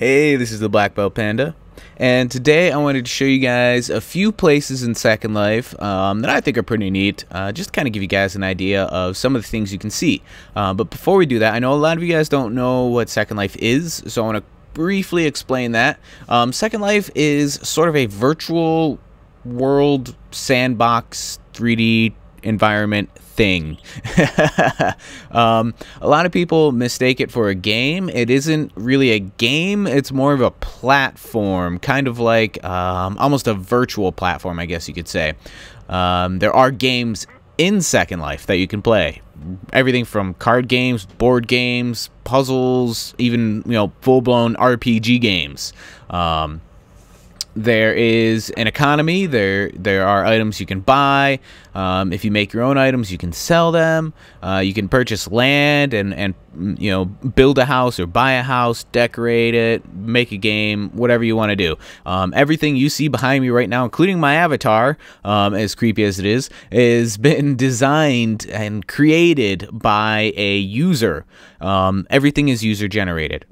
Hey, this is the Black Belt Panda, and today I wanted to show you guys a few places in Second Life that I think are pretty neat, just to kind of give you guys an idea of some of the things you can see. But before we do that, I know a lot of you guys don't know what Second Life is, so I want to briefly explain that. Second Life is sort of a virtual world sandbox 3D environment thing. A lot of people mistake it for a game. It isn't really a game, it's more of a platform, kind of like almost a virtual platform, I guess you could say. There are games in Second Life that you can play. Everything from card games, board games, puzzles, even, you know, full-blown RPG games. There is an economy. There are items you can buy. If you make your own items, you can sell them. You can purchase land and you know, build a house or buy a house, decorate it, make a game, whatever you want to do. Everything you see behind me right now, including my avatar, as creepy as it is been designed and created by a user. Everything is user generated.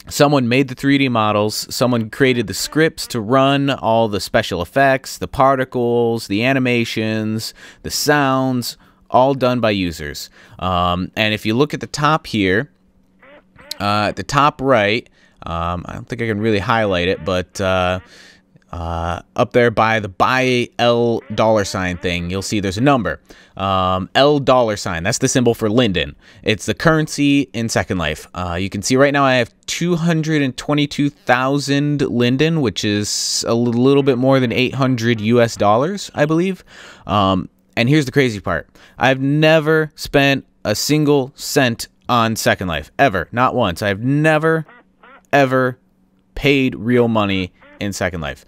Someone made the 3D models, someone created the scripts to run all the special effects, the particles, the animations, the sounds, all done by users. And if you look at the top here, at the top right, I don't think I can really highlight it, but up there by the buy L $ thing, you'll see there's a number. L $, that's the symbol for Linden. It's the currency in Second Life. You can see right now I have 222,000 Linden, which is a little bit more than 800 US dollars, I believe. And here's the crazy part. I've never spent a single cent on Second Life, ever. Not once. I've never, ever paid real money in Second Life.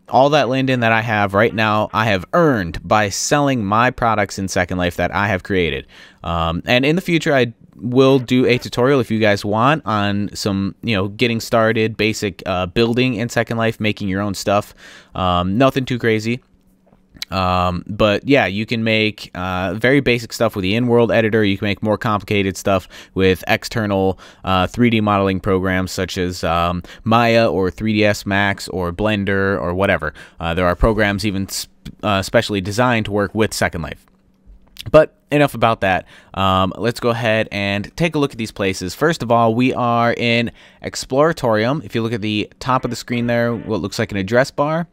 All that Linden that I have right now, I have earned by selling my products in Second Life that I have created. And in the future, I will do a tutorial if you guys want on some, you know, getting started, basic building in Second Life, making your own stuff. Nothing too crazy. But yeah, you can make very basic stuff with the in-world editor. You can make more complicated stuff with external 3D modeling programs such as Maya or 3ds Max or Blender or whatever. There are programs even specially designed to work with Second Life. But enough about that. Let's go ahead and take a look at these places. First of all, we are in Exploratorium. If you look at the top of the screen there, what looks like an address bar,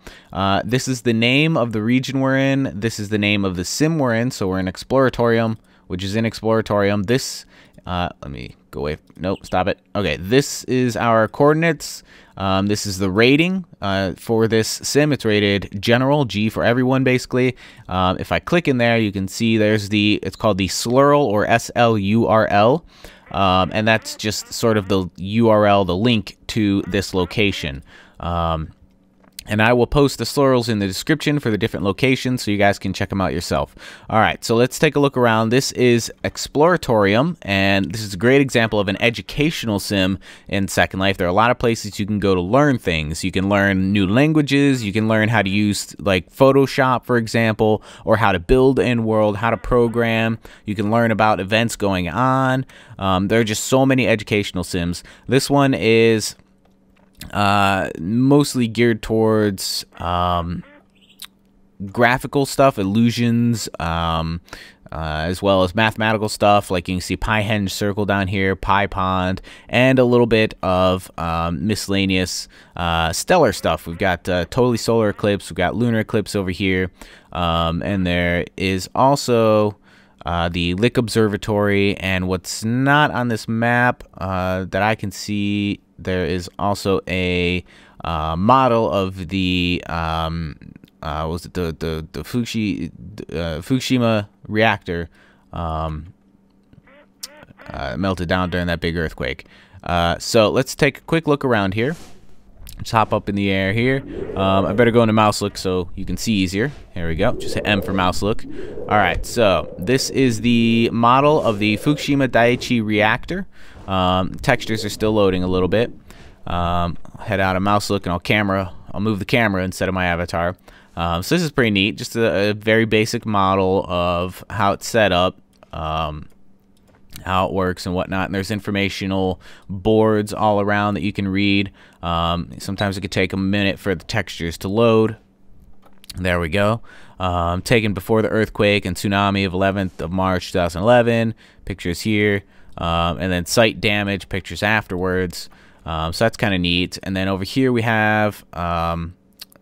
this is the name of the region we're in. This is the name of the sim we're in. So we're in Exploratorium, which is in Exploratorium. This, let me go away. Nope, stop it. Okay, this is our coordinates. This is the rating for this sim. It's rated general, G for everyone, basically. If I click in there, you can see there's it's called the SLURL or SLURL, and that's just sort of the URL, the link to this location. And I will post the SLURLs in the description for the different locations so you guys can check them out yourself. All right, so let's take a look around. This is Exploratorium, and this is a great example of an educational sim in Second Life. There are a lot of places you can go to learn things. You can learn new languages. You can learn how to use, like, Photoshop, for example, or how to build in-world, how to program. You can learn about events going on. There are just so many educational sims. This one is mostly geared towards graphical stuff, illusions, as well as mathematical stuff. Like you can see Pi Henge Circle down here, Pi Pond, and a little bit of miscellaneous stellar stuff. We've got totally solar eclipse, we've got lunar eclipse over here, and there is also the Lick Observatory. And what's not on this map that I can see, there is also a model of the was it the Fukushima reactor melted down during that big earthquake. So let's take a quick look around here. Just hop up in the air here. I better go into mouse look so you can see easier. Here we go. Just hit M for mouse look. All right, so this is the model of the Fukushima Daiichi reactor. Textures are still loading a little bit. Head out of mouse look and I'll move the camera instead of my avatar. So this is pretty neat. Just a very basic model of how it's set up. how it works and whatnot. And there's informational boards all around that you can read. Sometimes it could take a minute for the textures to load. There we go. Taken before the earthquake and tsunami of 11th of March 2011. Pictures here. And then site damage pictures afterwards. So that's kind of neat. And then over here we have a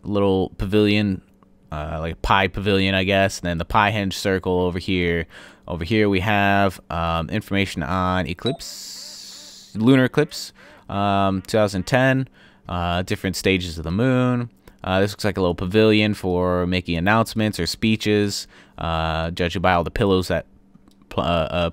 little pavilion, like a pie pavilion, I guess. And then the pie henge circle over here. Over here we have information on eclipse, lunar eclipse, 2010, different stages of the moon. This looks like a little pavilion for making announcements or speeches, judging by all the pillows that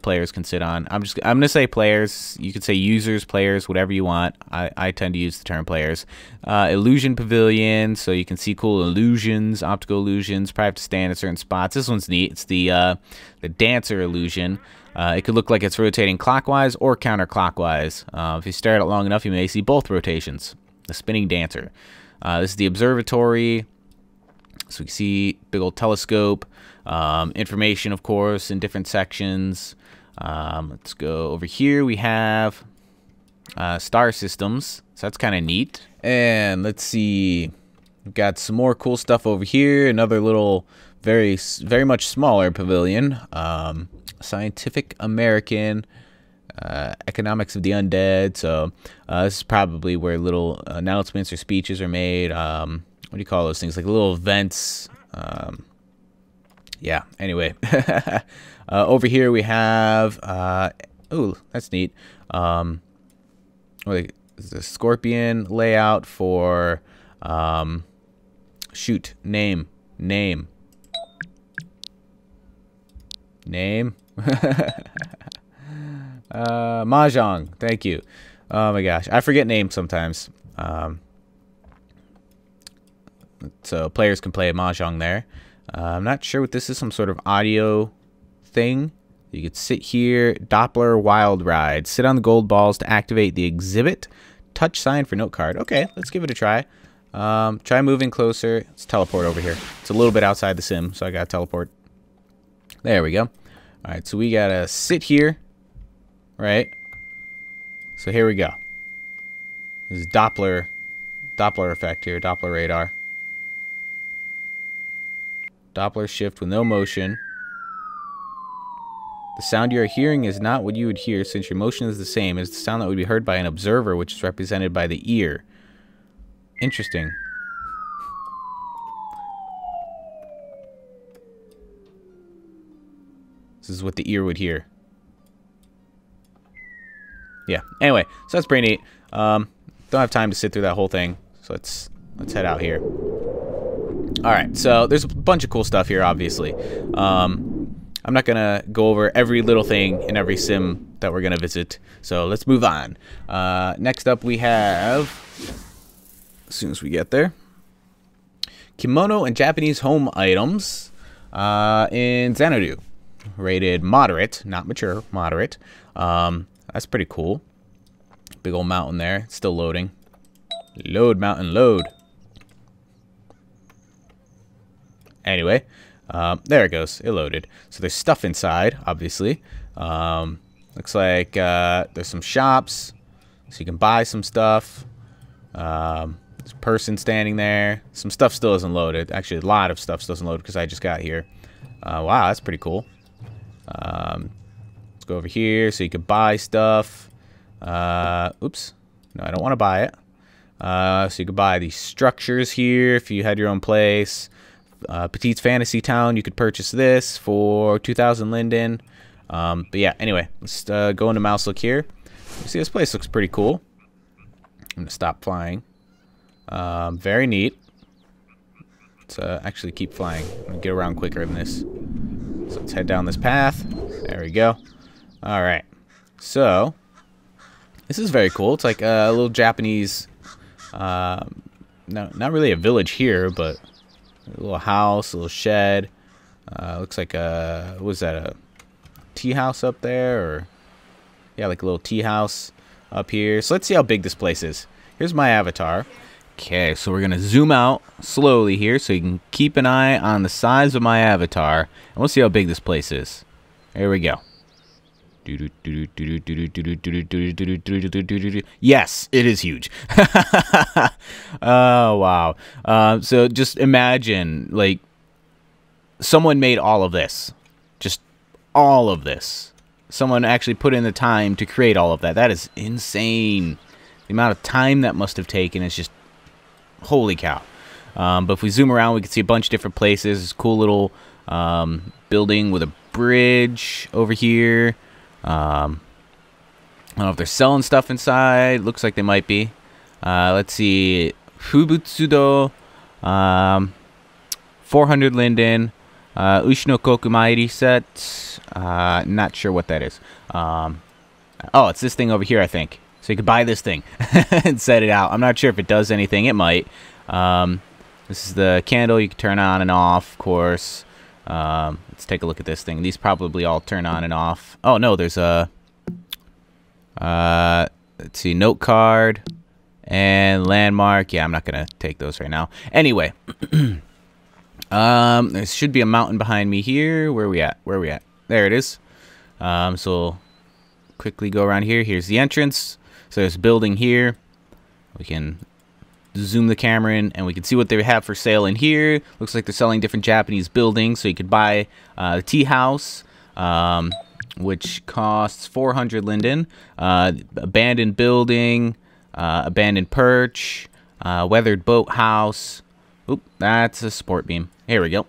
players can sit on. I'm gonna say players. You could say users, players, whatever you want. I tend to use the term players. Illusion pavilion, so you can see cool illusions, optical illusions. Probably have to stand at certain spots. This one's neat. It's the dancer illusion. It could look like it's rotating clockwise or counterclockwise. If you stare at it long enough, you may see both rotations. The spinning dancer. This is the observatory. So we can see big old telescope. Information, of course, in different sections. Let's go over here. We have star systems. So that's kind of neat. And let's see. We've got some more cool stuff over here. Another little, very much smaller pavilion. Scientific American. Economics of the Undead. So this is probably where little announcements or speeches are made. What do you call those things? Like little events. Yeah, anyway. Over here we have, oh, that's neat. The scorpion layout for, shoot, name. Mahjong, thank you. Oh my gosh, I forget names sometimes. So players can play Mahjong there. I'm not sure what this is, some sort of audio thing. You could sit here, Doppler Wild Ride. Sit on the gold balls to activate the exhibit. Touch sign for note card. Okay, let's give it a try. Try moving closer. Let's teleport over here. It's a little bit outside the sim, so I gotta teleport. There we go. Alright, so we gotta sit here. Right? So here we go. This is Doppler effect here, Doppler radar. Doppler shift with no motion. The sound you are hearing is not what you would hear, since your motion is the same as the sound that would be heard by an observer, which is represented by the ear. Interesting. This is what the ear would hear. Yeah. Anyway, so that's pretty neat. Don't have time to sit through that whole thing, so let's head out here. All right. So there's a bunch of cool stuff here, obviously. I'm not gonna go over every little thing in every sim that we're gonna visit. So let's move on. Next up, we have, as soon as we get there, kimono and Japanese home items in Xanadu. Rated moderate, not mature, moderate. That's pretty cool. Big old mountain there. It's still loading. Load, mountain, load. Anyway, there it goes. It loaded. So there's stuff inside, obviously. Looks like there's some shops, so you can buy some stuff. There's a person standing there. Some stuff still isn't loaded. Actually, a lot of stuff still isn't loaded because I just got here. Wow, that's pretty cool. Let's go over here so you can buy stuff. Oops. No, I don't want to buy it. So you can buy these structures here if you had your own place. Petite's Fantasy Town, you could purchase this for 2,000 linden. But yeah, anyway, let's go into mouse look here. You see, this place looks pretty cool. I'm gonna stop flying. Very neat. Let's actually keep flying. I'm gonna get around quicker than this. So let's head down this path. There we go. All right. So this is very cool. It's like a little Japanese. No, not really a village here, but a little house, a little shed. Looks like a, what was that, a tea house up there? Or yeah, like a little tea house up here. So let's see how big this place is. Here's my avatar. Okay, so we're gonna zoom out slowly here so you can keep an eye on the size of my avatar, and we'll see how big this place is. Here we go. Yes, it is huge. Oh, wow. So just imagine, like, someone made all of this. Just all of this. Someone actually put in the time to create all of that. That is insane. The amount of time that must have taken is just, holy cow. But if we zoom around, we can see a bunch of different places. This cool little building with a bridge over here. I don't know if they're selling stuff inside. Looks like they might be. Let's see. Fubutsudo. 400 linden. Ushinokoku Mairi set. Not sure what that is. Oh, it's this thing over here, I think. So you could buy this thing and set it out. I'm not sure if it does anything. It might. This is the candle. You can turn on and off, of course. Let's take a look at this thing. These probably all turn on and off. Oh, no, there's a... let's see, note card and landmark. Yeah, I'm not going to take those right now. Anyway, there should be a mountain behind me here. Where are we at? Where are we at? There it is. So we'll quickly go around here. Here's the entrance. So there's a building here. We can zoom the camera in and we can see what they have for sale in here. Looks like they're selling different Japanese buildings. So you could buy the tea house, which costs 400 linden, abandoned building, abandoned perch, weathered boathouse. Oop, that's a sport beam. Here we go.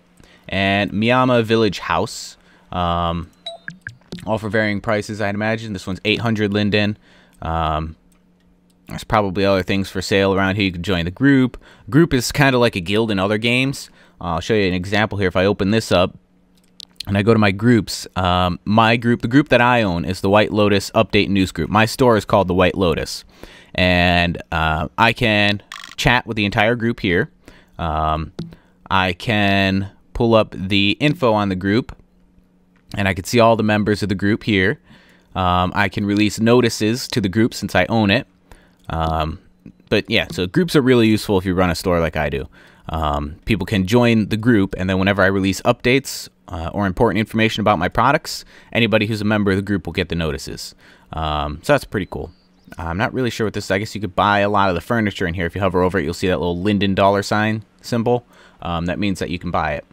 And Miyama Village House. All for varying prices, I'd imagine. This one's 800 linden. There's probably other things for sale around here. You can join the group. Group is kind of like a guild in other games. I'll show you an example here. If I open this up and I go to my groups, my group, the group that I own, is the White Lotus Update News Group. My store is called the White Lotus. And I can chat with the entire group here. I can pull up the info on the group, and I can see all the members of the group here. I can release notices to the group since I own it. But yeah, so groups are really useful if you run a store like I do. People can join the group, and then whenever I release updates or important information about my products, anybody who's a member of the group will get the notices. So that's pretty cool. I'm not really sure what this is. I guess you could buy a lot of the furniture in here. If you hover over it, you'll see that little Linden $ symbol. That means that you can buy it.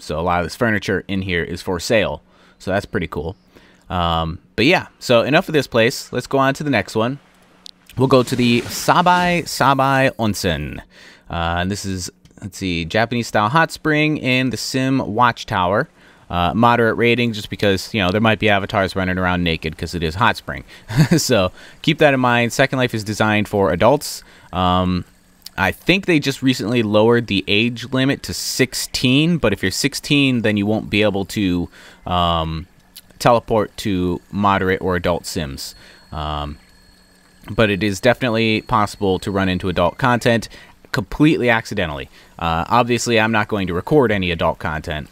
So a lot of this furniture in here is for sale. So that's pretty cool. But yeah, so enough of this place. Let's go on to the next one. We'll go to the Sabai Onsen. And this is, let's see, Japanese-style hot spring in the Sim Watchtower. Moderate rating, just because, you know, there might be avatars running around naked because it is hot spring. So keep that in mind. Second Life is designed for adults. I think they just recently lowered the age limit to 16, but if you're 16, then you won't be able to teleport to moderate or adult sims. But it is definitely possible to run into adult content completely accidentally. Obviously, I'm not going to record any adult content,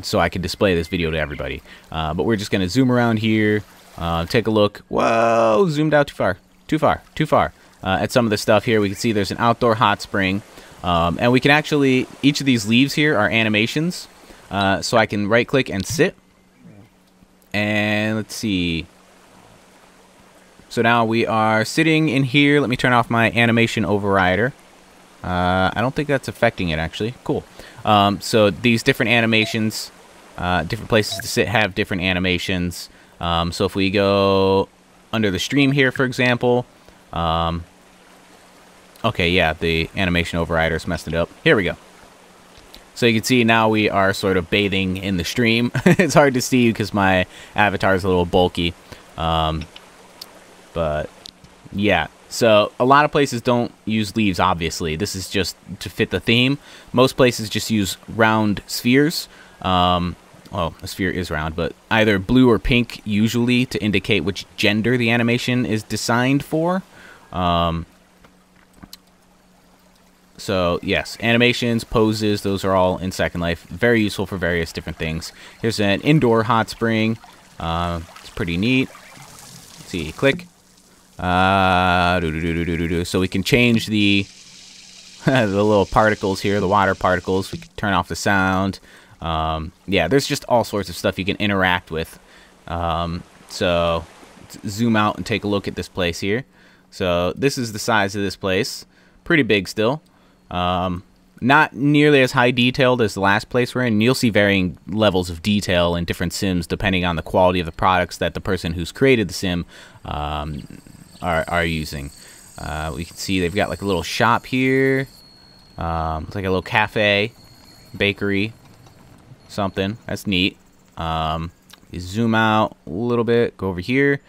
so I can display this video to everybody. But we're just going to zoom around here, take a look. Whoa, zoomed out too far. At some of the stuff here, we can see there's an outdoor hot spring. And we can actually, each of these leaves here are animations. So I can right click and sit. And let's see. So now we are sitting in here. Let me turn off my animation overrider. I don't think that's affecting it, actually. Cool. So these different animations, different places to sit have different animations. So if we go under the stream here, for example. Okay, yeah, the animation overrider's messed it up. Here we go. So you can see now we are sort of bathing in the stream. It's hard to see because my avatar is a little bulky. But yeah, so a lot of places don't use leaves, obviously. This is just to fit the theme. Most places just use round spheres. Well, a sphere is round, but either blue or pink usually to indicate which gender the animation is designed for. So yes, animations, poses, those are all in Second Life. Very useful for various different things. Here's an indoor hot spring. It's pretty neat. Let's see, click. So we can change the the little particles here, the water particles. We can turn off the sound. Yeah, there's just all sorts of stuff you can interact with. So let's zoom out and take a look at this place here. So this is the size of this place. Pretty big still. Not nearly as high detailed as the last place we're in. And you'll see varying levels of detail in different sims depending on the quality of the products that the person who's created the sim are using. We can see they've got like a little shop here. It's like a little cafe, bakery, something. That's neat. You zoom out a little bit, go over here.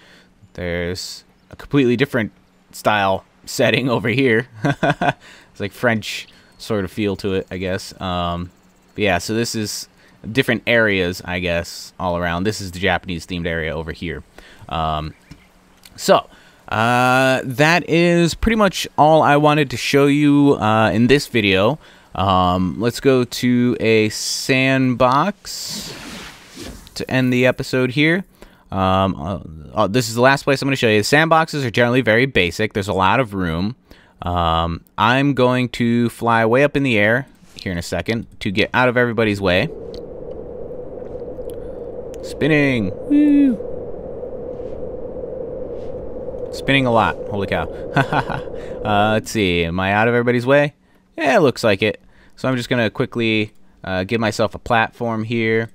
There's a completely different style setting over here. It's like French sort of feel to it, I guess. But yeah, so this is different areas, I guess, all around. This is the Japanese themed area over here. That is pretty much all I wanted to show you in this video. Let's go to a sandbox to end the episode here. This is the last place I'm going to show you. The sandboxes are generally very basic. There's a lot of room. I'm going to fly way up in the air here in a second to get out of everybody's way. Spinning. Woo. Spinning a lot. Holy cow. Let's see. Am I out of everybody's way? Yeah, it looks like it. So I'm just going to quickly give myself a platform here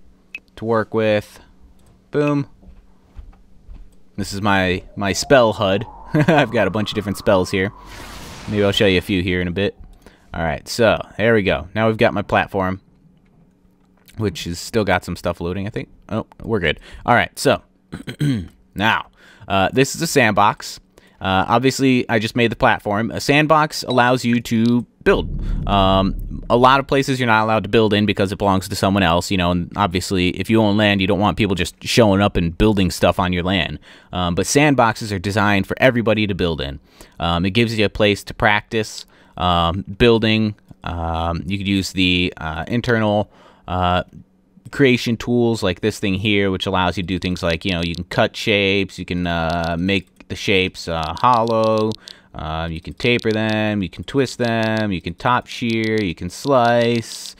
to work with. Boom. This is my spell HUD. I've got a bunch of different spells here. Maybe I'll show you a few here in a bit. Alright, so there we go. Now we've got my platform, which has still got some stuff loading, I think. Oh, we're good. Alright, so now this is a sandbox. Obviously, I just made the platform. A sandbox allows you to build. A lot of places you're not allowed to build in because it belongs to someone else, you know, and obviously if you own land, you don't want people just showing up and building stuff on your land. But sandboxes are designed for everybody to build in. It gives you a place to practice building. You could use the internal creation tools like this thing here, which allows you to do things like, you know, you can cut shapes, you can make the shapes hollow. You can taper them, you can twist them, you can top shear, you can slice,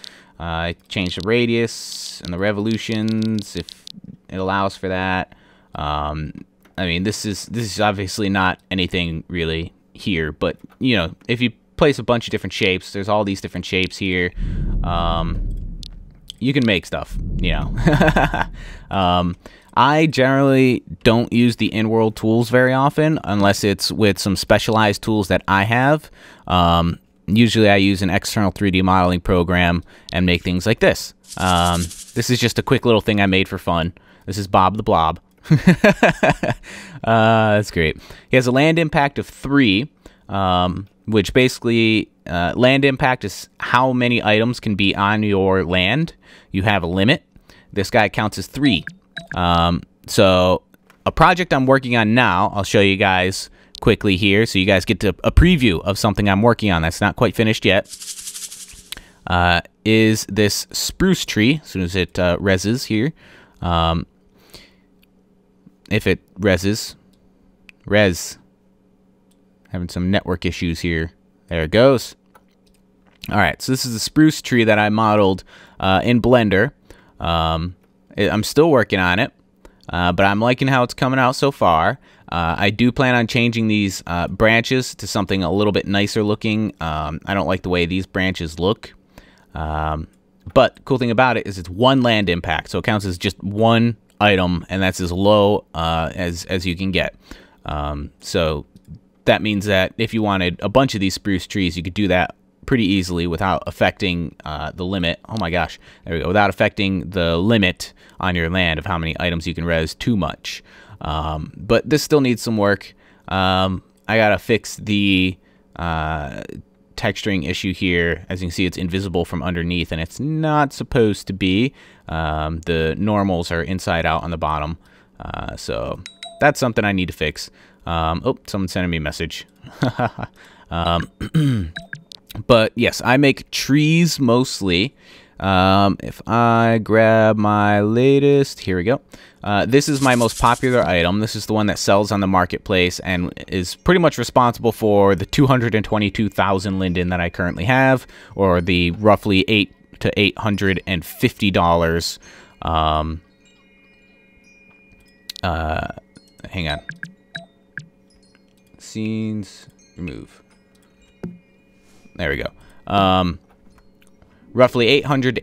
change the radius and the revolutions if it allows for that. I mean, this is obviously not anything really here, but you know, if you place a bunch of different shapes, there's all these different shapes here. You can make stuff, you know. I generally don't use the in-world tools very often unless it's with some specialized tools that I have. Usually I use an external 3D modeling program and make things like this. This is just a quick little thing I made for fun. This is Bob the Blob. That's great. He has a land impact of 3, which basically land impact is how many items can be on your land. You have a limit. This guy counts as 3. So a project I'm working on now, I'll show you guys quickly here so you guys get to a preview of something I'm working on that's not quite finished yet, is this spruce tree. As soon as it reses here, if it reses, having some network issues here. There it goes. Alright, so this is the spruce tree that I modeled in Blender. I'm still working on it, but I'm liking how it's coming out so far. I do plan on changing these branches to something a little bit nicer looking. I don't like the way these branches look. But the cool thing about it is it's 1 land impact, so it counts as just 1 item, and that's as low as you can get. So that means that if you wanted a bunch of these spruce trees, you could do that pretty easily without affecting the limit. Oh my gosh, there we go. Without affecting the limit on your land of how many items you can res too much. But this still needs some work. I gotta fix the texturing issue here. As you can see, it's invisible from underneath, and it's not supposed to be. The normals are inside out on the bottom. So that's something I need to fix. Oh, someone's sending me a message. But yes, I make trees mostly. If I grab my latest, here we go. This is my most popular item. This is the one that sells on the marketplace and is pretty much responsible for the 222,000 linden that I currently have, or the roughly to $850. Hang on. Scenes, remove. There we go. Roughly $800 to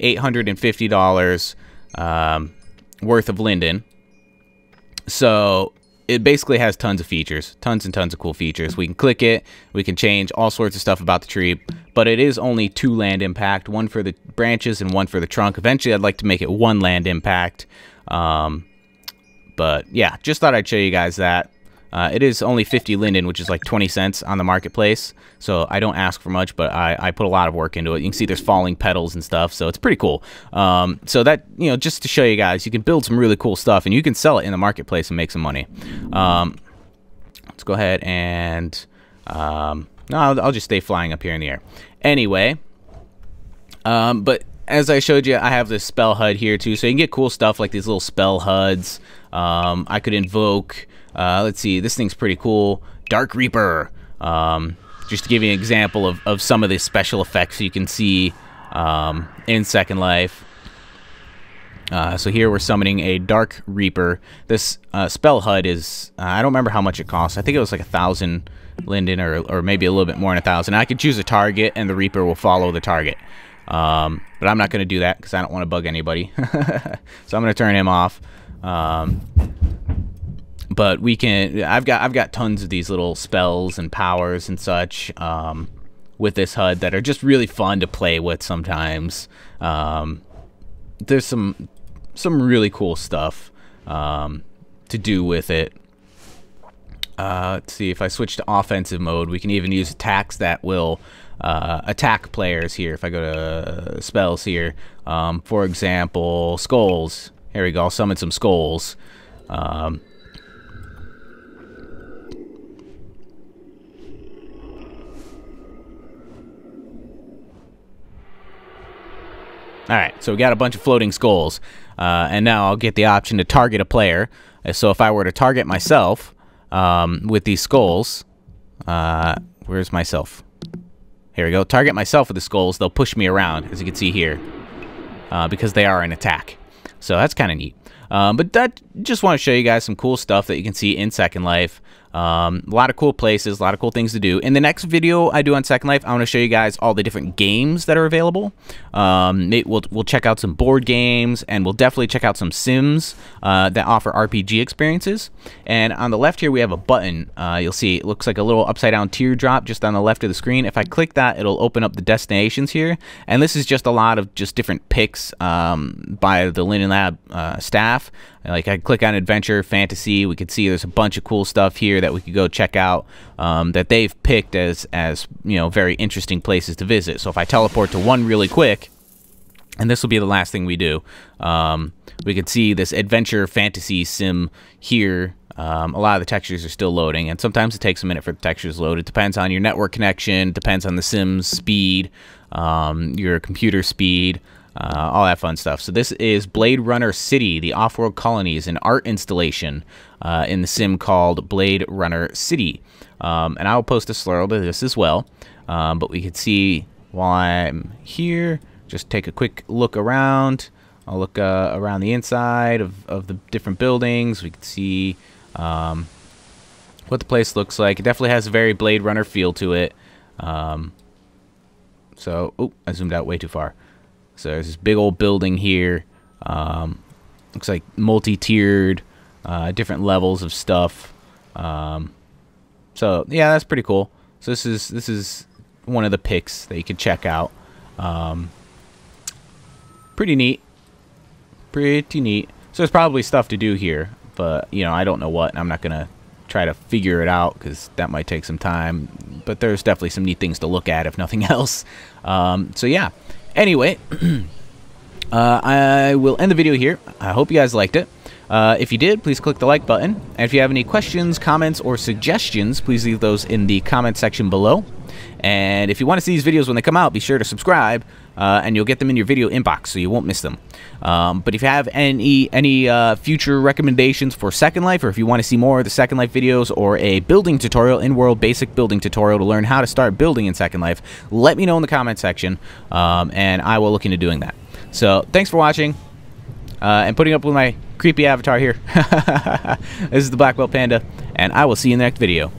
$850 worth of linden. So it basically has tons of features, tons and tons of cool features. We can click it, we can change all sorts of stuff about the tree, but it is only 2 land impact, one for the branches and one for the trunk. Eventually, I'd like to make it 1 land impact. But yeah, just thought I'd show you guys that. It is only 50 linden, which is like 20 cents on the marketplace. So I don't ask for much, but I put a lot of work into it. You can see there's falling petals and stuff, so it's pretty cool. So that, you know, just to show you guys, you can build some really cool stuff, and you can sell it in the marketplace and make some money. Let's go ahead and no, I'll just stay flying up here in the air. Anyway, but as I showed you, I have this spell HUD here too, so you can get cool stuff like these little spell HUDs. I could invoke. Let's see, this thing's pretty cool. Dark Reaper. Just to give you an example of some of the special effects you can see in Second Life. So here we're summoning a Dark Reaper. This spell HUD is, I don't remember how much it costs. I think it was like 1,000 linden or maybe a little bit more than 1,000. I could choose a target and the Reaper will follow the target. But I'm not going to do that because I don't want to bug anybody. So I'm going to turn him off. But we can. I've got tons of these little spells and powers and such with this HUD that are just really fun to play with sometimes. There's some really cool stuff to do with it. Let's see, if I switch to offensive mode, we can even use attacks that will attack players here. If I go to spells here, for example, skulls. Here we go. I'll summon some skulls. Alright, so we got a bunch of floating skulls, and now I'll get the option to target a player. So if I were to target myself with these skulls, where's myself? Here we go. Target myself with the skulls, they'll push me around, as you can see here, because they are an attack. So that's kind of neat. But that, just want to show you guys some cool stuff that you can see in Second Life. A lot of cool places, a lot of cool things to do. In the next video I do on Second Life, I want to show you guys all the different games that are available. We'll check out some board games, and we'll definitely check out some sims that offer RPG experiences. And on the left here we have a button. You'll see it looks like a little upside down teardrop just on the left of the screen. If I click that, it'll open up the destinations here. And this is just a lot of just different picks by the Linden Lab staff. Like I click on adventure, fantasy, we could see there's a bunch of cool stuff here that we could go check out that they've picked as you know, very interesting places to visit. So if I teleport to one really quick, and this will be the last thing we do, we could see this adventure fantasy sim here. A lot of the textures are still loading, and sometimes it takes a minute for the textures to load. It depends on your network connection, depends on the sim's speed, your computer speed, all that fun stuff. So this is Blade Runner City, the off-world colonies, an art installation in the sim called Blade Runner City. And I'll post a SLURL to this as well. But we can see while I'm here, just take a quick look around. I'll look around the inside of the different buildings. We can see what the place looks like. It definitely has a very Blade Runner feel to it. So, oh, I zoomed out way too far. So there's this big old building here. Looks like multi-tiered, different levels of stuff. So yeah, that's pretty cool. So this is one of the picks that you can check out. Pretty neat. Pretty neat. So there's probably stuff to do here, but you know, I don't know what. And I'm not gonna try to figure it out because that might take some time. But there's definitely some neat things to look at, if nothing else. So yeah. Anyway, I will end the video here. I hope you guys liked it. If you did, please click the like button. And if you have any questions, comments, or suggestions, please leave those in the comment section below. And if you want to see these videos when they come out, be sure to subscribe, and you'll get them in your video inbox, so you won't miss them. But if you have any future recommendations for Second Life, or if you want to see more of the Second Life videos, or a building tutorial, in-world basic building tutorial to learn how to start building in Second Life, let me know in the comment section, and I will look into doing that. So thanks for watching, and putting up with my creepy avatar here. This is the Black Belt Panda, and I will see you in the next video.